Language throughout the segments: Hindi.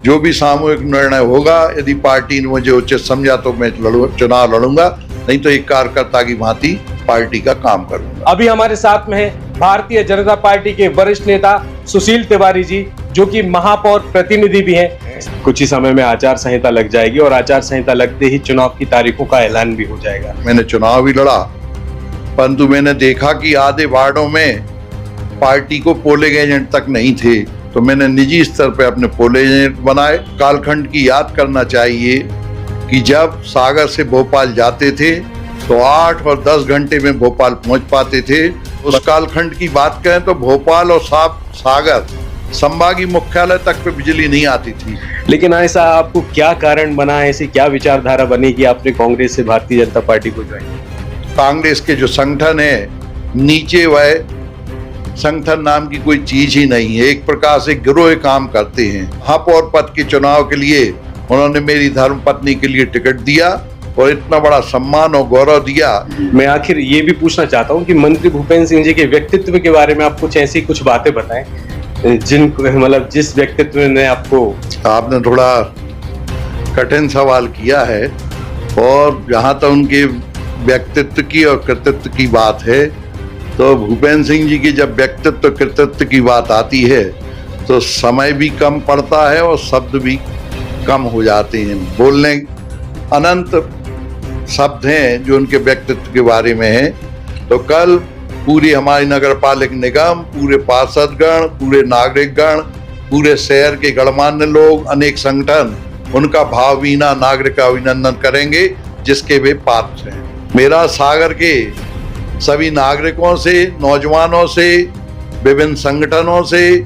जो भी सामूहिक निर्णय होगा, यदि पार्टी ने मुझे उचित समझा तो मैं चुनाव लड़ूंगा, नहीं तो एक कार्यकर्ता की भांति पार्टी का काम करूंगा। अभी हमारे साथ में है भारतीय जनता पार्टी के वरिष्ठ नेता सुशील तिवारी जी, जो कि महापौर प्रतिनिधि भी हैं। कुछ ही समय में आचार संहिता लग जाएगी और आचार संहिता लगते ही चुनाव की तारीखों का ऐलान भी हो जाएगा। मैंने चुनाव भी लड़ा, परंतु मैंने देखा कि आधे वार्डों में पार्टी को पोलिंग एजेंट तक नहीं थे, तो मैंने निजी स्तर पर अपने पोलिंग एजेंट बनाए। कालखंड की याद करना चाहिए कि जब सागर से भोपाल जाते थे तो 8 और 10 घंटे में भोपाल पहुंच पाते थे। उस कालखंड की बात करें तो भोपाल और सागर संभागीय मुख्यालय तक पे बिजली नहीं आती थी। लेकिन ऐसा आपको क्या कारण बना, ऐसी क्या विचारधारा बनी कि आपने कांग्रेस से भारतीय जनता पार्टी को ज्वाइन किया? कांग्रेस के जो संगठन है, नीचे वह संगठन नाम की कोई चीज ही नहीं है। एक प्रकार से गिरोह काम करते हैं। महापौर पद के चुनाव के लिए उन्होंने मेरी धर्मपत्नी के लिए टिकट दिया और इतना बड़ा सम्मान और गौरव दिया। मैं आखिर ये भी पूछना चाहता हूँ कि मंत्री भूपेंद्र सिंह जी के व्यक्तित्व के बारे में आप कुछ बातें बताएं, जिस व्यक्तित्व ने आपने थोड़ा कठिन सवाल किया है। और जहां तक उनके व्यक्तित्व की और कृतित्व की बात है, तो भूपेंद्र सिंह जी की जब व्यक्तित्व कृतित्व की बात आती है तो समय भी कम पड़ता है और शब्द भी कम हो जाते हैं। बोलने अनंत शब्द हैं जो उनके व्यक्तित्व के बारे में है। तो कल पूरी हमारी नगर पालिक निगम, पूरे पार्षदगण, पूरे नागरिकगण, पूरे शहर के गणमान्य लोग, अनेक संगठन उनका भावभीना नागरिक अभिनंदन करेंगे जिसके वे पात्र हैं। मेरा सागर के सभी नागरिकों से, नौजवानों से, विभिन्न संगठनों से,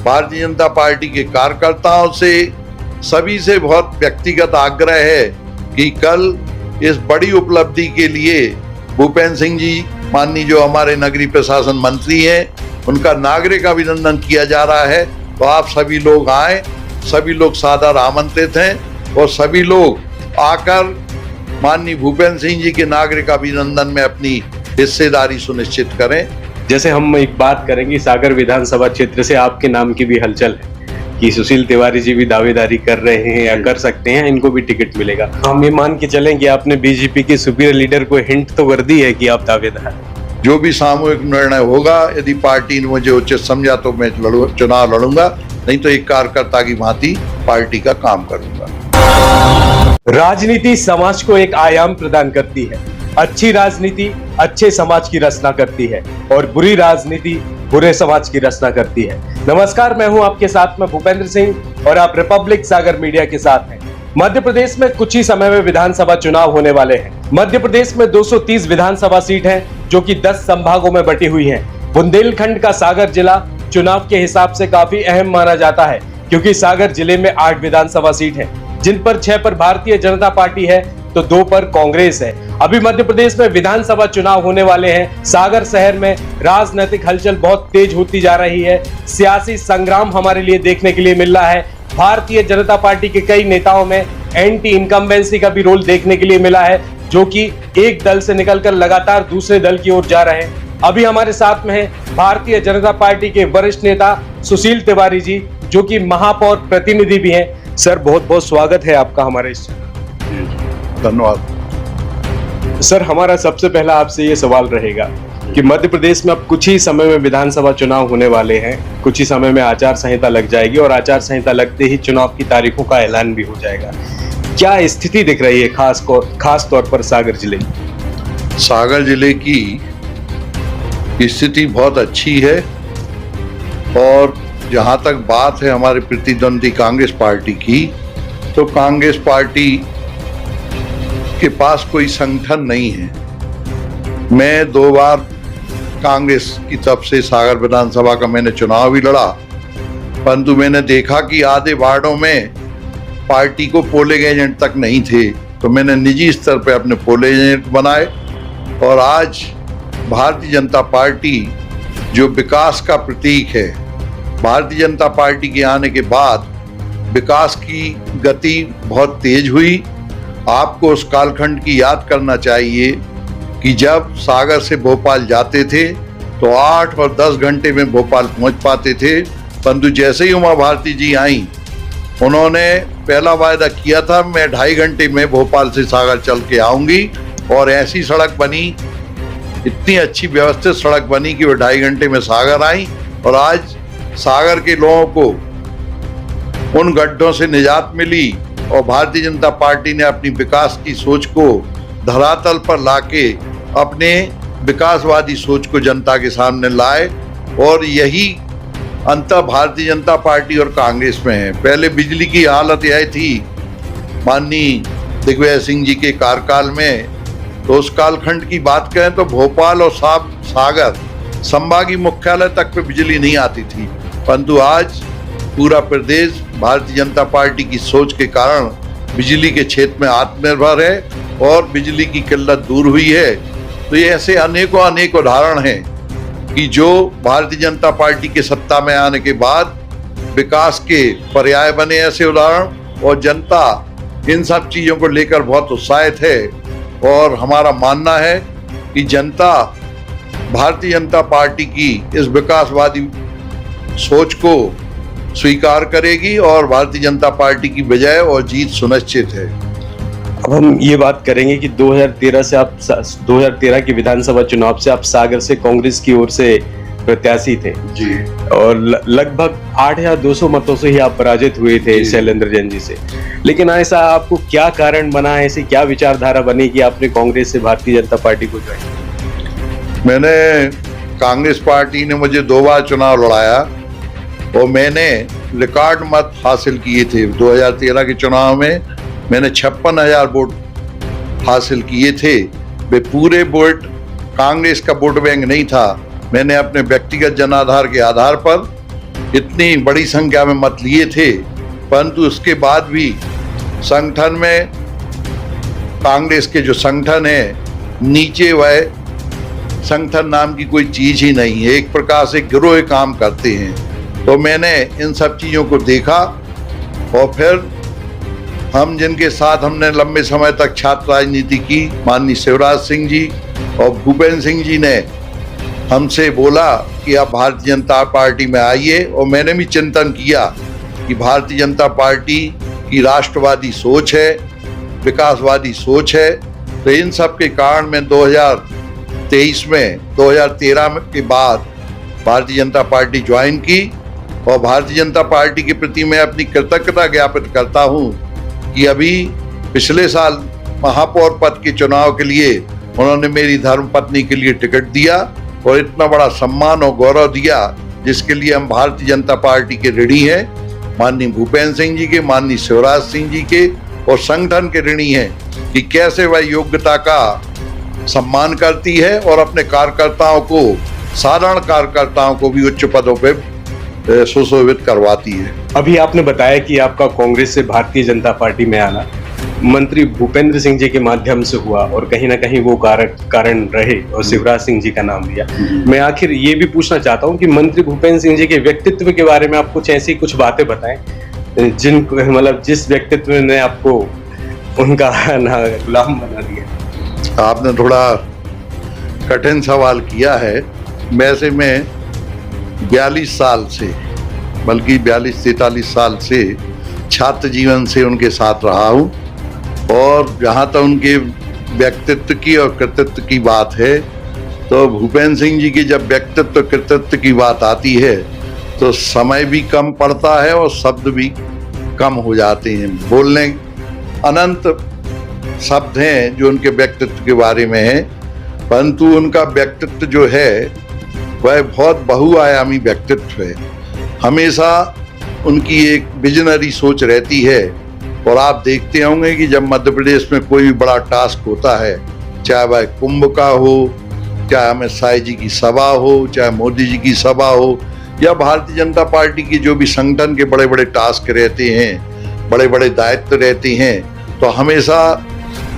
भारतीय जनता पार्टी के कार्यकर्ताओं से, सभी से बहुत व्यक्तिगत आग्रह है कि कल इस बड़ी उपलब्धि के लिए भूपेंद्र सिंह जी माननीय जो हमारे नगरीय प्रशासन मंत्री हैं, उनका नागरिक अभिनंदन किया जा रहा है। तो आप सभी लोग आए, सभी लोग सादर आमंत्रित हैं और सभी लोग आकर माननीय भूपेंद्र सिंह जी के नागरिक अभिनंदन में अपनी हिस्सेदारी सुनिश्चित करें। जैसे हम एक बात करेंगे, सागर विधानसभा क्षेत्र से आपके नाम की भी हलचल है कि सुशील तिवारी जी भी दावेदारी कर रहे हैं या कर सकते हैं, इनको भी टिकट मिलेगा। हम ये मान के चलें कि आपने बीजेपी के सुपीरियर लीडर को हिंट तो कर दी है कि आप दावेदार हैं। जो भी सामूहिक निर्णय होगा, यदि पार्टी ने मुझे उचित समझा तो मैं चुनाव लड़ूंगा, नहीं तो एक कार्यकर्ता की भांति पार्टी का काम करूंगा। राजनीति समाज को एक आयाम प्रदान करती है। अच्छी राजनीति अच्छे समाज की रचना करती है और बुरी राजनीति बुरे समाज की रचना करती है। नमस्कार, मैं हूं आपके साथ में भूपेंद्र सिंह और आप रिपब्लिक सागर मीडिया के साथ हैं। मध्य प्रदेश में कुछ ही समय में विधानसभा चुनाव होने वाले हैं। मध्य प्रदेश में 230 विधानसभा सीट हैं, जो कि 10 संभागों में बटी हुई हैं। बुंदेलखंड का सागर जिला चुनाव के हिसाब से काफी अहम माना जाता है, क्योंकि सागर जिले में 8 विधानसभा सीट है, जिन पर 6 पर भारतीय जनता पार्टी है तो 2 पर कांग्रेस है। अभी मध्य प्रदेश में विधानसभा चुनाव होने वाले हैं। सागर शहर में राजनीतिक हलचल बहुत तेज होती जा रही है। सियासी संग्राम हमारे लिए देखने के लिए मिल रहा है। भारतीय जनता पार्टी के कई नेताओं में एंटी इनकम्बेंसी का भी रोल देखने के लिए मिला है, जो कि एक दल से निकलकर लगातार दूसरे दल की ओर जा रहे हैं। अभी हमारे साथ में है भारतीय जनता पार्टी के वरिष्ठ नेता सुशील तिवारी जी, जो कि महापौर प्रतिनिधि भी हैं। सर, बहुत बहुत स्वागत है आपका हमारे इस चैनल। धन्यवाद। सर, हमारा सबसे पहला आपसे ये सवाल रहेगा कि मध्य प्रदेश में अब कुछ ही समय में विधानसभा चुनाव होने वाले हैं। कुछ ही समय में आचार संहिता लग जाएगी और आचार संहिता लगते ही चुनाव की तारीखों का ऐलान भी हो जाएगा। क्या स्थिति दिख रही है खास तौर पर सागर जिले की? सागर जिले की स्थिति बहुत अच्छी है और जहां तक बात है हमारे प्रतिद्वंदी कांग्रेस पार्टी की, तो कांग्रेस पार्टी के पास कोई संगठन नहीं है। मैं 2 बार कांग्रेस की तरफ से सागर विधानसभा का मैंने चुनाव भी लड़ा, परंतु मैंने देखा कि आधे वार्डों में पार्टी को पोलिंग एजेंट तक नहीं थे, तो मैंने निजी स्तर पर अपने पोलिंग एजेंट बनाए। और आज भारतीय जनता पार्टी जो विकास का प्रतीक है, भारतीय जनता पार्टी के आने के बाद विकास की गति बहुत तेज हुई। आपको उस कालखंड की याद करना चाहिए कि जब सागर से भोपाल जाते थे तो 8 और 10 घंटे में भोपाल पहुंच पाते थे, परंतु जैसे ही उमा भारती जी आई उन्होंने पहला वायदा किया था, मैं 2.5 घंटे में भोपाल से सागर चल के आऊंगी, और ऐसी सड़क बनी, इतनी अच्छी व्यवस्थित सड़क बनी कि वो 2.5 घंटे में सागर आई। और आज सागर के लोगों को उन गड्ढों से निजात मिली, और भारतीय जनता पार्टी ने अपनी विकास की सोच को धरातल पर लाके अपने विकासवादी सोच को जनता के सामने लाए। और यही अंतर भारतीय जनता पार्टी और कांग्रेस में है। पहले बिजली की हालत यह थी माननीय दिग्विजय सिंह जी के कार्यकाल में, तो उस कालखंड की बात करें तो भोपाल और सागर संभागीय मुख्यालय तक पे बिजली नहीं आती थी, परंतु आज पूरा प्रदेश भारतीय जनता पार्टी की सोच के कारण बिजली के क्षेत्र में आत्मनिर्भर है और बिजली की किल्लत दूर हुई है। तो ये ऐसे अनेक उदाहरण हैं कि जो भारतीय जनता पार्टी के सत्ता में आने के बाद विकास के पर्याय बने, ऐसे उदाहरण, और जनता इन सब चीजों को लेकर बहुत उत्साहित है। और हमारा मानना है कि जनता भारतीय जनता पार्टी की इस विकासवादी सोच को स्वीकार करेगी और भारतीय जनता पार्टी की विजय और जीत सुनिश्चित है। अब हम ये बात करेंगे कि 2013 के विधानसभा चुनाव से आप सागर से कांग्रेस की ओर से प्रत्याशी थे जी, और लगभग 8,200 मतों से ही आप पराजित हुए थे शैलेंद्र जैन जी से। लेकिन ऐसा आपको क्या कारण बना, ऐसी क्या विचारधारा बनी कि आपने कांग्रेस से भारतीय जनता पार्टी को ज्वाइन? मैंने कांग्रेस पार्टी ने मुझे 2 बार चुनाव लड़ाया और मैंने रिकॉर्ड मत हासिल किए थे। 2013 के चुनाव में मैंने 56,000 वोट हासिल किए थे। वे पूरे वोट कांग्रेस का वोट बैंक नहीं था। मैंने अपने व्यक्तिगत जनाधार के आधार पर इतनी बड़ी संख्या में मत लिए थे, परंतु उसके बाद भी संगठन में कांग्रेस के जो संगठन है, नीचे वह संगठन नाम की कोई चीज ही नहीं है, एक प्रकार से गिरोह काम करते हैं। तो मैंने इन सब चीजों को देखा और फिर हम जिनके साथ हमने लंबे समय तक छात्र राजनीति की, माननीय शिवराज सिंह जी और भूपेंद्र सिंह जी ने हमसे बोला कि आप भारतीय जनता पार्टी में आइए, और मैंने भी चिंतन किया कि भारतीय जनता पार्टी की राष्ट्रवादी सोच है, विकासवादी सोच है। तो इन सब के कारण मैं 2013 के बाद भारतीय जनता पार्टी ज्वाइन की, और भारतीय जनता पार्टी के प्रति मैं अपनी कृतज्ञता ज्ञापित करता हूं कि अभी पिछले साल महापौर पद के चुनाव के लिए उन्होंने मेरी धर्मपत्नी के लिए टिकट दिया और इतना बड़ा सम्मान और गौरव दिया, जिसके लिए हम भारतीय जनता पार्टी के ऋणी हैं, माननीय भूपेंद्र सिंह जी के, माननीय शिवराज सिंह जी के और संगठन के ऋणी हैं कि कैसे वह योग्यता का सम्मान करती है और अपने कार्यकर्ताओं को, साधारण कार्यकर्ताओं को भी उच्च पदों पर सुशोभित करवाती है। अभी आपने बताया कि आपका कांग्रेस से भारतीय जनता पार्टी में आना मंत्री भूपेंद्र सिंह जी के माध्यम से हुआ, और कहीं ना कहीं वो कारण रहे और शिवराज सिंह जी का नाम लिया। मैं आखिर ये भी पूछना चाहता हूँ कि मंत्री भूपेंद्र सिंह जी के व्यक्तित्व के बारे में आप कुछ ऐसी कुछ बातें बताएं जिस व्यक्तित्व ने आपको उनका गुलाम बना दिया। आपने थोड़ा कठिन सवाल किया है। वैसे मैं 42 साल से, बल्कि 42-43 साल से छात्र जीवन से उनके साथ रहा हूँ, और जहाँ तक उनके व्यक्तित्व की और कृतित्व की बात है, तो भूपेंद्र सिंह जी की जब व्यक्तित्व कृतित्व की बात आती है तो समय भी कम पड़ता है और शब्द भी कम हो जाते हैं। बोलने अनंत शब्द हैं जो उनके व्यक्तित्व के बारे में है, परंतु उनका व्यक्तित्व जो है वह बहुत बहुआयामी व्यक्तित्व है। हमेशा उनकी एक विजनरी सोच रहती है, और आप देखते होंगे कि जब मध्य प्रदेश में कोई भी बड़ा टास्क होता है, चाहे वह कुंभ का हो, चाहे अमित शाह जी की सभा हो, चाहे मोदी जी की सभा हो, या भारतीय जनता पार्टी की जो भी संगठन के बड़े बड़े टास्क रहते हैं, बड़े बड़े दायित्व रहते हैं, तो हमेशा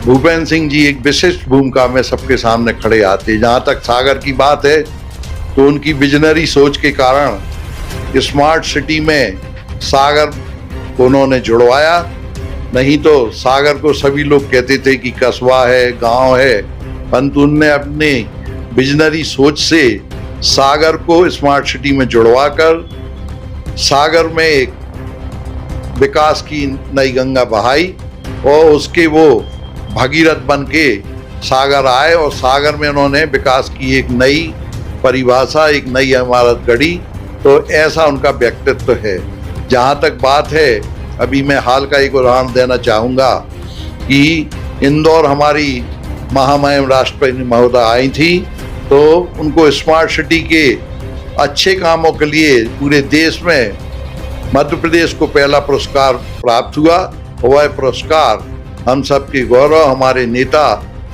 भूपेंद्र सिंह जी एक विशिष्ट भूमिका में सबके सामने खड़े आते हैं। जहाँ तक सागर की बात है, तो उनकी विजनरी सोच के कारण स्मार्ट सिटी में सागर को उन्होंने जुड़वाया। नहीं तो सागर को सभी लोग कहते थे कि कस्बा है, गांव है, परंतु उनने अपने विजनरी सोच से सागर को स्मार्ट सिटी में जुड़वाकर सागर में एक विकास की नई गंगा बहाई और उसके वो भगीरथ बन के सागर आए और सागर में उन्होंने विकास की एक नई परिभाषा, एक नई इमारत गढ़ी। तो ऐसा उनका व्यक्तित्व है। जहाँ तक बात है, अभी मैं हाल का एक उदाहरण देना चाहूँगा कि इंदौर हमारी महामहिम राष्ट्रपति महोदय आई थी, तो उनको स्मार्ट सिटी के अच्छे कामों के लिए पूरे देश में मध्य प्रदेश को पहला पुरस्कार प्राप्त हुआ। वह पुरस्कार हम सबके गौरव हमारे नेता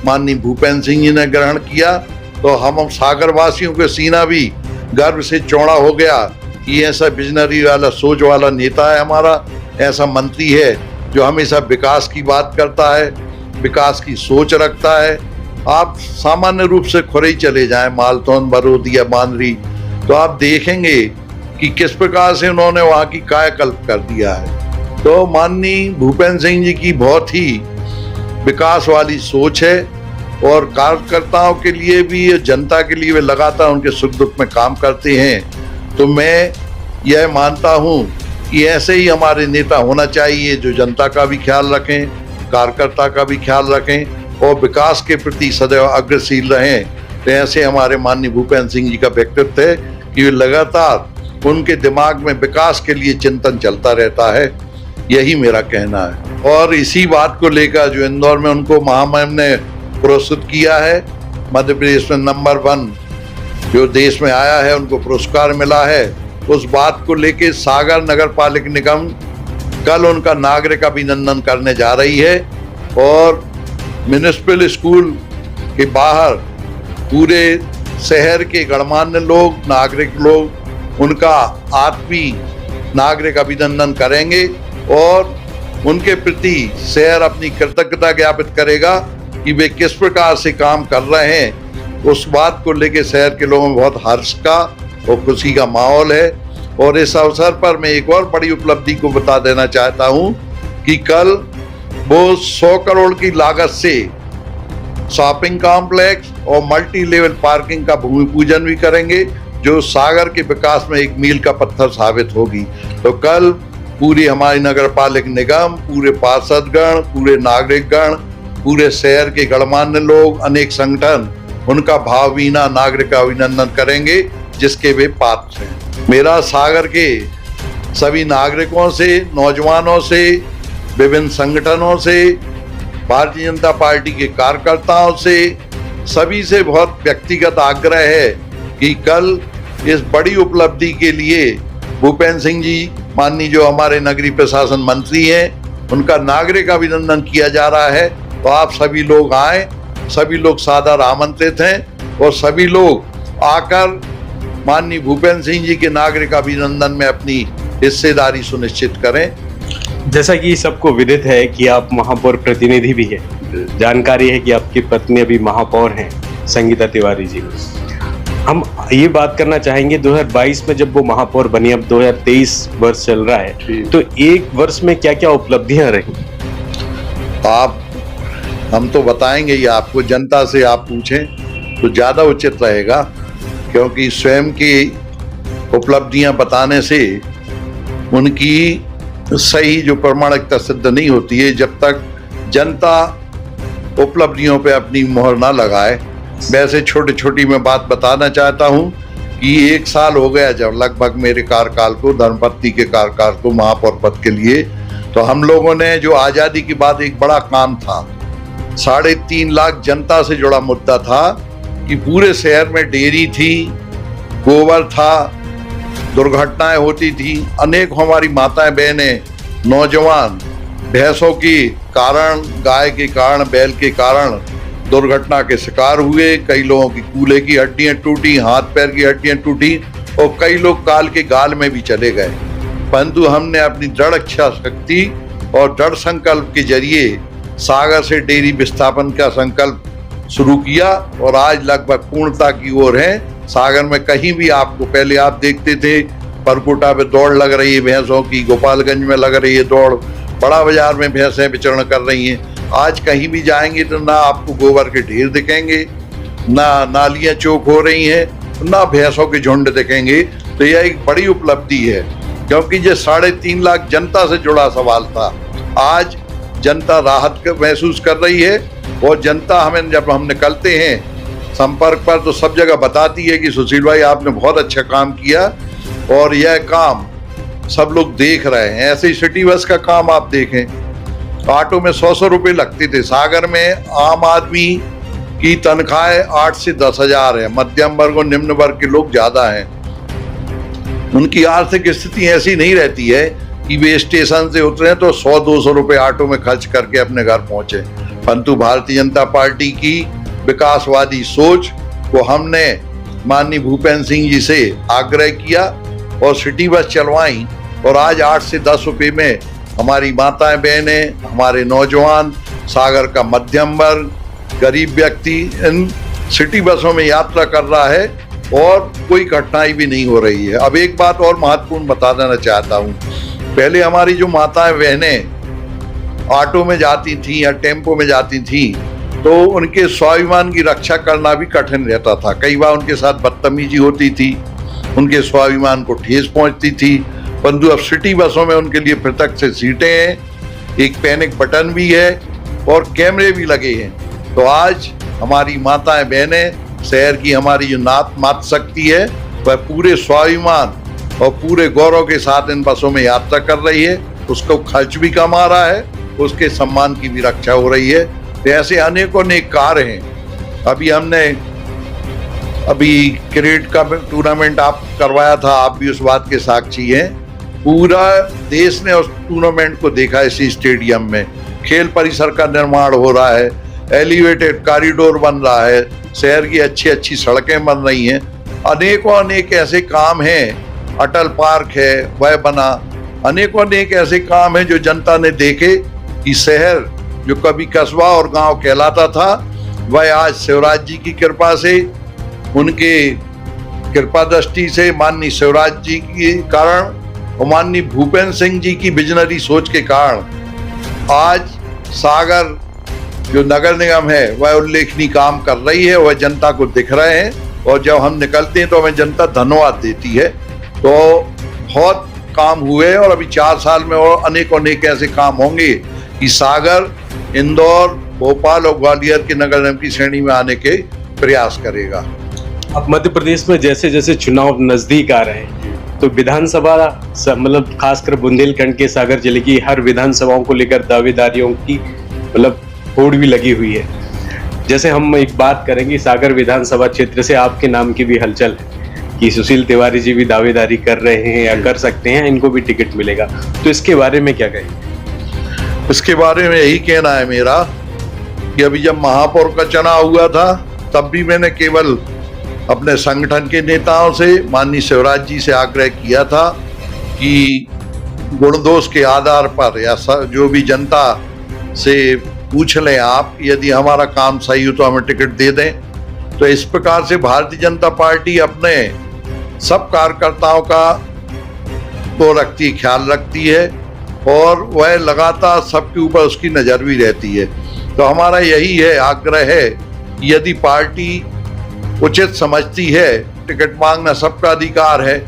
माननीय भूपेंद्र सिंह जी ने ग्रहण किया। तो हम सागर वासियों के सीना भी गर्व से चौड़ा हो गया कि ऐसा विजनरी वाला, सोच वाला नेता है हमारा, ऐसा मंत्री है जो हमेशा विकास की बात करता है, विकास की सोच रखता है। आप सामान्य रूप से खुरई चले जाएं, मालतौन, बरोदिया, बांदरी, तो आप देखेंगे कि किस प्रकार से उन्होंने वहाँ की कायाकल्प कर दिया है। तो माननीय भूपेंद्र सिंह जी की बहुत ही विकास वाली सोच है और कार्यकर्ताओं के लिए भी, जनता के लिए वे लगातार उनके सुख दुख में काम करते हैं। तो मैं यह मानता हूँ कि ऐसे ही हमारे नेता होना चाहिए जो जनता का भी ख्याल रखें, कार्यकर्ता का भी ख्याल रखें और विकास के प्रति सदैव अग्रशील रहें। तो ऐसे हमारे माननीय भूपेंद्र सिंह जी का व्यक्तित्व है कि वे लगातार उनके दिमाग में विकास के लिए चिंतन चलता रहता है। यही मेरा कहना है। और इसी बात को लेकर जो इंदौर में उनको महामहिम ने पुरस्कृत किया है, मध्य प्रदेश में नंबर 1 जो देश में आया है, उनको पुरस्कार मिला है, उस बात को लेके सागर नगर पालिका निगम कल उनका नागरिक अभिनंदन करने जा रही है और म्युनिसिपल स्कूल के बाहर पूरे शहर के गणमान्य लोग, नागरिक लोग उनका आत्मीय नागरिक अभिनंदन करेंगे और उनके प्रति शहर अपनी कृतज्ञता ज्ञापित करेगा कि वे किस प्रकार से काम कर रहे हैं। उस बात को लेकर शहर के लोगों में बहुत हर्ष का और खुशी का माहौल है। और इस अवसर पर मैं एक और बड़ी उपलब्धि को बता देना चाहता हूं कि कल वो 100 करोड़ की लागत से शॉपिंग कॉम्प्लेक्स और मल्टी लेवल पार्किंग का भूमि पूजन भी करेंगे, जो सागर के विकास में एक मील का पत्थर साबित होगी। तो कल पूरी हमारी नगर पालिका निगम, पूरे पार्षदगण, पूरे नागरिकगण, पूरे शहर के गणमान्य लोग, अनेक संगठन उनका भावभीना नागरिक अभिनंदन करेंगे जिसके वे पात्र हैं। मेरा सागर के सभी नागरिकों से, नौजवानों से, विभिन्न संगठनों से, भारतीय जनता पार्टी के कार्यकर्ताओं से, सभी से बहुत व्यक्तिगत आग्रह है कि कल इस बड़ी उपलब्धि के लिए भूपेंद्र सिंह जी माननीय जो हमारे नगरीय प्रशासन मंत्री हैं, उनका नागरिक अभिनंदन किया जा रहा है। तो आप सभी लोग आए, सभी लोग सादर आमंत्रित हैं और सभी लोग आकर माननीय भूपेंद्र सिंह जी के नागरिक अभिनंदन में अपनी हिस्सेदारी सुनिश्चित करें। जैसा कि सबको विदित है कि आप महापौर प्रतिनिधि भी हैं, जानकारी है कि आपकी पत्नी अभी महापौर हैं, संगीता तिवारी जी। हम ये बात करना चाहेंगे 2022 में जब वो महापौर बनी, अब 2023 वर्ष चल रहा है, तो एक वर्ष में क्या क्या उपलब्धियां रही? हम तो बताएंगे ही आपको, जनता से आप पूछें तो ज़्यादा उचित रहेगा, क्योंकि स्वयं की उपलब्धियां बताने से उनकी सही जो प्रमाणिकता सिद्ध नहीं होती है जब तक जनता उपलब्धियों पे अपनी मोहर ना लगाए। वैसे छोटी छोटी मैं बात बताना चाहता हूँ कि 1 साल हो गया जब लगभग मेरे कार्यकाल को, धर्मपत्नी के कार्यकाल को महापौर पद के लिए, तो हम लोगों ने जो आज़ादी के बाद एक बड़ा काम था, 3.5 लाख जनता से जुड़ा मुद्दा था कि पूरे शहर में डेयरी थी, गोबर था, दुर्घटनाएं होती थी, अनेक हमारी माताएं बहनें, नौजवान भैंसों के कारण, गाय के कारण, बैल के कारण दुर्घटना के शिकार हुए। कई लोगों की कूल्हे की हड्डियां टूटी, हाथ पैर की हड्डियां टूटी और कई लोग काल के गाल में भी चले गए। परंतु हमने अपनी दृढ़ इच्छा शक्ति और दृढ़ संकल्प के जरिए सागर से डेयरी विस्थापन का संकल्प शुरू किया और आज लगभग पूर्णता की ओर है। सागर में कहीं भी आपको, पहले आप देखते थे परकोटा पे दौड़ लग रही है भैंसों की, गोपालगंज में लग रही है दौड़, बड़ा बाजार में भैंसें विचरण कर रही हैं। आज कहीं भी जाएंगे तो ना आपको गोबर के ढेर दिखेंगे, ना नालियां चौक हो रही हैं, ना भैंसों के झुंड दिखेंगे। तो यह एक बड़ी उपलब्धि है क्योंकि ये 3.5 लाख जनता से जुड़ा सवाल था। आज जनता राहत महसूस कर रही है और जनता हमें, जब हम निकलते हैं संपर्क पर, तो सब जगह बताती है कि सुशील भाई आपने बहुत अच्छा काम किया और यह काम सब लोग देख रहे हैं। ऐसे ही सिटी बस का काम आप देखें, ऑटो में 100 रुपये लगते थे। सागर में आम आदमी की तनख्वाहें 8 से 10 हजार है। मध्यम वर्ग और निम्न वर्ग के लोग ज्यादा हैं। उनकी आर्थिक स्थिति ऐसी नहीं रहती है कि वे स्टेशन से उतरे तो 100-200 रुपये ऑटो में खर्च करके अपने घर पहुंचे। परंतु भारतीय जनता पार्टी की विकासवादी सोच को हमने माननीय भूपेंद्र सिंह जी से आग्रह किया और सिटी बस चलवाई, और आज 8 से 10 रुपये में हमारी माताएं बहनें, हमारे नौजवान, सागर का मध्यम वर्ग, गरीब व्यक्ति इन सिटी बसों में यात्रा कर रहा है और कोई कठिनाई भी नहीं हो रही है। अब एक बात और महत्वपूर्ण बता देना चाहता हूँ। पहले हमारी जो माताएं बहनें ऑटो में जाती थी या टेम्पो में जाती थी तो उनके स्वाभिमान की रक्षा करना भी कठिन रहता था। कई बार उनके साथ बदतमीजी होती थी, उनके स्वाभिमान को ठेस पहुंचती थी। परंतु अब सिटी बसों में उनके लिए पृथक से सीटें हैं, एक पैनिक बटन भी है और कैमरे भी लगे हैं। तो आज हमारी माताएं बहनें, शहर की हमारी जो मातृशक्ति है, वह पूरे स्वाभिमान और पूरे गौरव के साथ इन बसों में यात्रा कर रही है। उसको खर्च भी कम आ रहा है, उसके सम्मान की भी रक्षा हो रही है। तो ऐसे अनेकों कार्य हैं। अभी हमने क्रिकेट का टूर्नामेंट आप करवाया था, आप भी उस बात के साक्षी हैं। पूरा देश ने उस टूर्नामेंट को देखा। इसी स्टेडियम में खेल परिसर का निर्माण हो रहा है, एलिवेटेड कॉरिडोर बन रहा है, शहर की अच्छी सड़कें बन रही हैं। अनेक ऐसे काम हैं, अटल पार्क है वह बना। अनेक ऐसे काम हैं जो जनता ने देखे कि शहर जो कभी कस्बा और गांव कहलाता था, वह आज शिवराज जी की कृपा से, उनके कृपा दृष्टि से, माननीय शिवराज जी के कारण और माननीय भूपेंद्र सिंह जी की विजनरी सोच के कारण आज सागर जो नगर निगम है वह उल्लेखनीय काम कर रही है, वह जनता को दिख रहे हैं। और जब हम निकलते हैं तो हमें जनता धन्यवाद देती है। तो बहुत काम हुए और अभी 4 साल में और अनेक ऐसे काम होंगे कि सागर, इंदौर, भोपाल और ग्वालियर के नगर निगम की श्रेणी में आने के प्रयास करेगा। अब मध्य प्रदेश में जैसे जैसे चुनाव नजदीक आ रहे हैं तो विधानसभा मतलब खासकर बुंदेलखंड के सागर जिले की हर विधानसभाओं को लेकर दावेदारियों की मतलब होड़ भी लगी हुई है। जैसे हम एक बात करेंगे, सागर विधानसभा क्षेत्र से आपके नाम की भी हलचल है कि सुशील तिवारी जी भी दावेदारी कर रहे हैं या कर सकते हैं, इनको भी टिकट मिलेगा। तो इसके बारे में क्या कहेंगे? इसके बारे में यही कहना है मेरा कि अभी जब महापौर का चुनाव हुआ था तब भी मैंने केवल अपने संगठन के नेताओं से, माननीय शिवराज जी से आग्रह किया था कि गुण दोष के आधार पर या जो भी जनता से पूछ लें आप, यदि हमारा काम सही हो तो हमें टिकट दे दें। तो इस प्रकार से भारतीय जनता पार्टी अपने सब कार्यकर्ताओं का तो रखती, ख्याल रखती है और वह लगातार सबके ऊपर उसकी नज़र भी रहती है। तो हमारा यही है, आग्रह है कि यदि पार्टी उचित समझती है, टिकट मांगना सबका अधिकार है,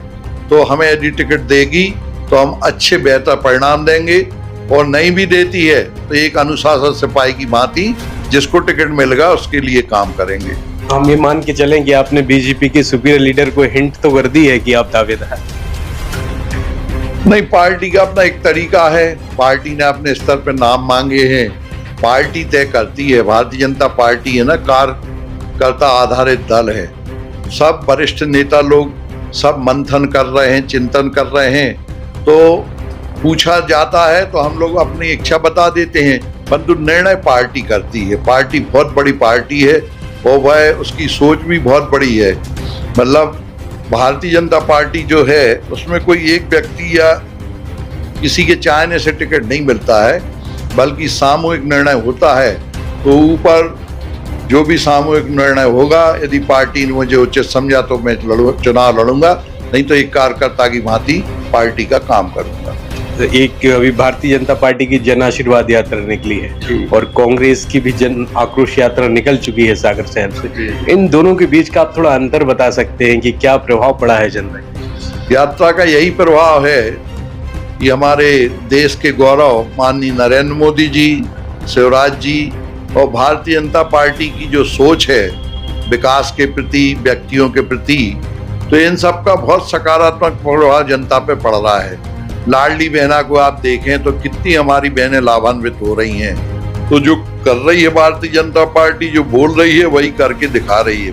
तो हमें यदि टिकट देगी तो हम अच्छे बेहतर परिणाम देंगे, और नहीं भी देती है तो एक अनुशासन सिपाही की भांति जिसको टिकट मिलेगा उसके लिए काम करेंगे। हम ये मान के चलें कि आपने बीजेपी के सुपीरियर लीडर को हिंट तो कर दी है कि आप दावेदार? नहीं, पार्टी का अपना एक तरीका है, पार्टी ने अपने स्तर पर नाम मांगे हैं, पार्टी तय करती है। भारतीय जनता पार्टी है ना, कार्यकर्ता आधारित दल है। सब वरिष्ठ नेता लोग सब मंथन कर रहे हैं, चिंतन कर रहे हैं। तो पूछा जाता है तो हम लोग अपनी इच्छा बता देते हैं, परंतु निर्णय पार्टी करती है। पार्टी बहुत बड़ी पार्टी है और वह उसकी सोच भी बहुत बड़ी है। मतलब भारतीय जनता पार्टी जो है उसमें कोई एक व्यक्ति या किसी के चाहने से टिकट नहीं मिलता है, बल्कि सामूहिक निर्णय होता है। तो ऊपर जो भी सामूहिक निर्णय होगा, यदि पार्टी ने मुझे उचित समझा तो मैं चुनाव लड़ूंगा, नहीं तो एक कार्यकर्ता की भांति पार्टी का काम करूंगा। एक अभी भारतीय जनता पार्टी की जन आशीर्वाद यात्रा निकली है और कांग्रेस की भी जन आक्रोश यात्रा निकल चुकी है सागर शहर से। इन दोनों के बीच का आप थोड़ा अंतर बता सकते हैं कि क्या प्रभाव पड़ा है जनता? यात्रा का यही प्रभाव है कि हमारे देश के गौरव माननीय नरेंद्र मोदी जी, शिवराज जी और भारतीय जनता पार्टी की जो सोच है विकास के प्रति, व्यक्तियों के प्रति, तो इन सब का बहुत सकारात्मक प्रभाव जनता पे पड़ रहा है। लाडली बहना को आप देखें तो कितनी हमारी बहनें लाभान्वित हो रही हैं। तो जो कर रही है भारतीय जनता पार्टी, जो बोल रही है वही करके दिखा रही है।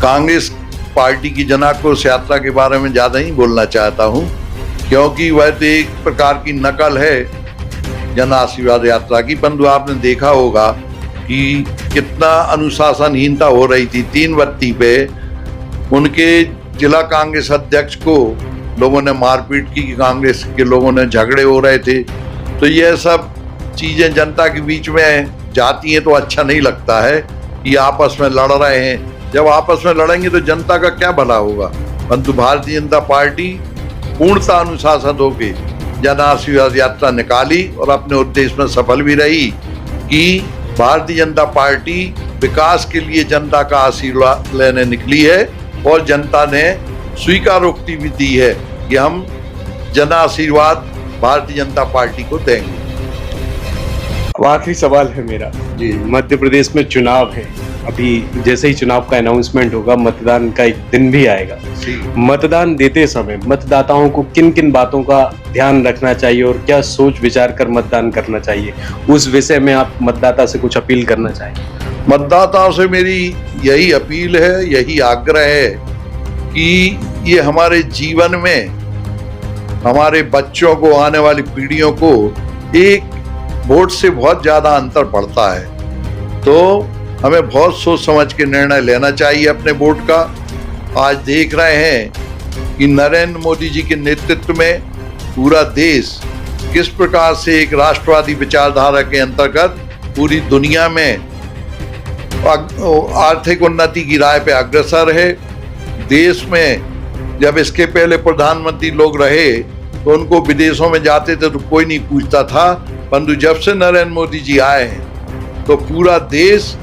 कांग्रेस पार्टी की जन आक्रोश यात्रा के बारे में ज्यादा ही बोलना चाहता हूं, क्योंकि वह तो एक प्रकार की नकल है जन आशीर्वाद यात्रा की। परंतु आपने देखा होगा कि कितना अनुशासनहीनता हो रही थी। 3 बत्ती पे उनके जिला कांग्रेस अध्यक्ष को लोगों ने मारपीट की, कांग्रेस के लोगों ने झगड़े हो रहे थे। तो यह सब चीजें जनता के बीच में जाती हैं तो अच्छा नहीं लगता है कि आपस में लड़ रहे हैं। जब आपस में लड़ेंगे तो जनता का क्या भला होगा। परंतु भारतीय जनता पार्टी पूर्णतः अनुशासन होकर जन आशीर्वाद यात्रा निकाली और अपने उद्देश्य में सफल भी रही कि भारतीय जनता पार्टी विकास के लिए जनता का आशीर्वाद लेने निकली है और जनता ने स्वीकारोक्ति भी दी है कि हम जन आशीर्वाद भारतीय जनता पार्टी को देंगे। अब आखिरी सवाल है मेरा जी। मध्य प्रदेश में चुनाव है, अभी जैसे ही चुनाव का अनाउंसमेंट होगा मतदान का एक दिन भी आएगा। मतदान देते समय मतदाताओं को किन किन बातों का ध्यान रखना चाहिए और क्या सोच विचार कर मतदान करना चाहिए, उस विषय में आप मतदाता से कुछ अपील करना चाहिए। मतदाताओं से मेरी यही अपील है, यही आग्रह है कि ये हमारे जीवन में हमारे बच्चों को, आने वाली पीढ़ियों को एक वोट से बहुत ज्यादा अंतर पड़ता है। तो हमें बहुत सोच समझ के निर्णय लेना चाहिए अपने वोट का। आज देख रहे हैं कि नरेंद्र मोदी जी के नेतृत्व में पूरा देश किस प्रकार से एक राष्ट्रवादी विचारधारा के अंतर्गत पूरी दुनिया में आर्थिक उन्नति की राह पे अग्रसर है। देश में जब इसके पहले प्रधानमंत्री लोग रहे तो उनको विदेशों में जाते थे तो कोई नहीं पूछता था, परंतु जब से नरेंद्र मोदी जी आए हैं तो पूरा देश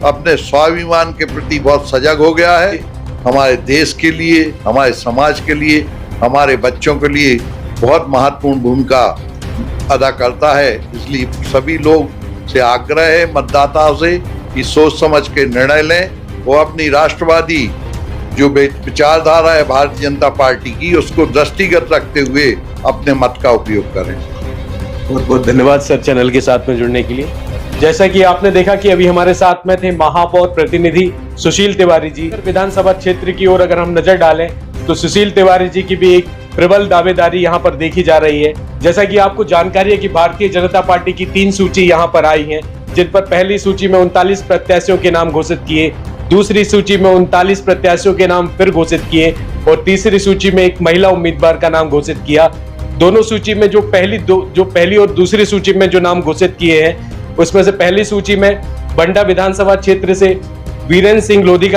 अपने स्वाभिमान के प्रति बहुत सजग हो गया है। हमारे देश के लिए, हमारे समाज के लिए, हमारे बच्चों के लिए बहुत महत्वपूर्ण भूमिका अदा करता है। इसलिए सभी लोग से आग्रह है मतदाताओं से कि सोच समझ के निर्णय लें। वो अपनी राष्ट्रवादी जो विचारधारा है भारतीय जनता पार्टी की, उसको दृष्टिगत रखते हुए अपने मत का उपयोग करें। बहुत बहुत धन्यवाद सर चैनल के साथ में जुड़ने के लिए। जैसा कि आपने देखा कि अभी हमारे साथ में थे महापौर प्रतिनिधि सुशील तिवारी जी। विधानसभा क्षेत्र की ओर अगर हम नजर डालें तो सुशील तिवारी जी की भी एक प्रबल दावेदारी यहाँ पर देखी जा रही है। जैसा कि आपको जानकारी है कि भारतीय जनता पार्टी की 3 सूची यहाँ पर आई है, जिन पर पहली सूची में 39 प्रत्याशियों के नाम घोषित किए, दूसरी सूची में 39 प्रत्याशियों के नाम फिर घोषित किए और तीसरी सूची में एक महिला उम्मीदवार का नाम घोषित किया। दोनों सूची में जो पहली और दूसरी सूची में जो नाम घोषित किए हैं उसमें से पहली सूची में बंडा विधानसभा क्षेत्र से वीरेंद्र सिंह लोधी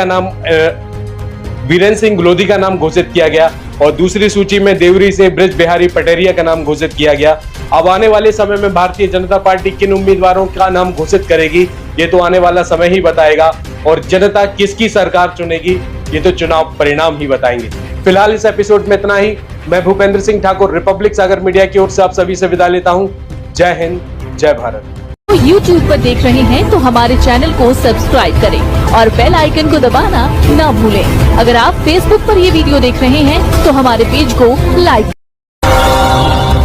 का नाम घोषित किया गया और दूसरी सूची में देवरी से ब्रज बिहारी पटेरिया का नाम घोषित किया गया। अब आने वाले समय में भारतीय जनता पार्टी किन उम्मीदवारों का नाम घोषित करेगी ये तो आने वाला समय ही बताएगा और जनता किसकी सरकार चुनेगी ये तो चुनाव परिणाम ही बताएंगे। फिलहाल इस एपिसोड में इतना ही। मैं भूपेंद्र सिंह ठाकुर रिपब्लिक सागर मीडिया की ओर से आप सभी से विदा लेता हूँ। जय हिंद, जय भारत। तो YouTube पर देख रहे हैं तो हमारे चैनल को सब्सक्राइब करें और बेल आइकन को दबाना ना भूलें। अगर आप Facebook पर ये वीडियो देख रहे हैं तो हमारे पेज को लाइक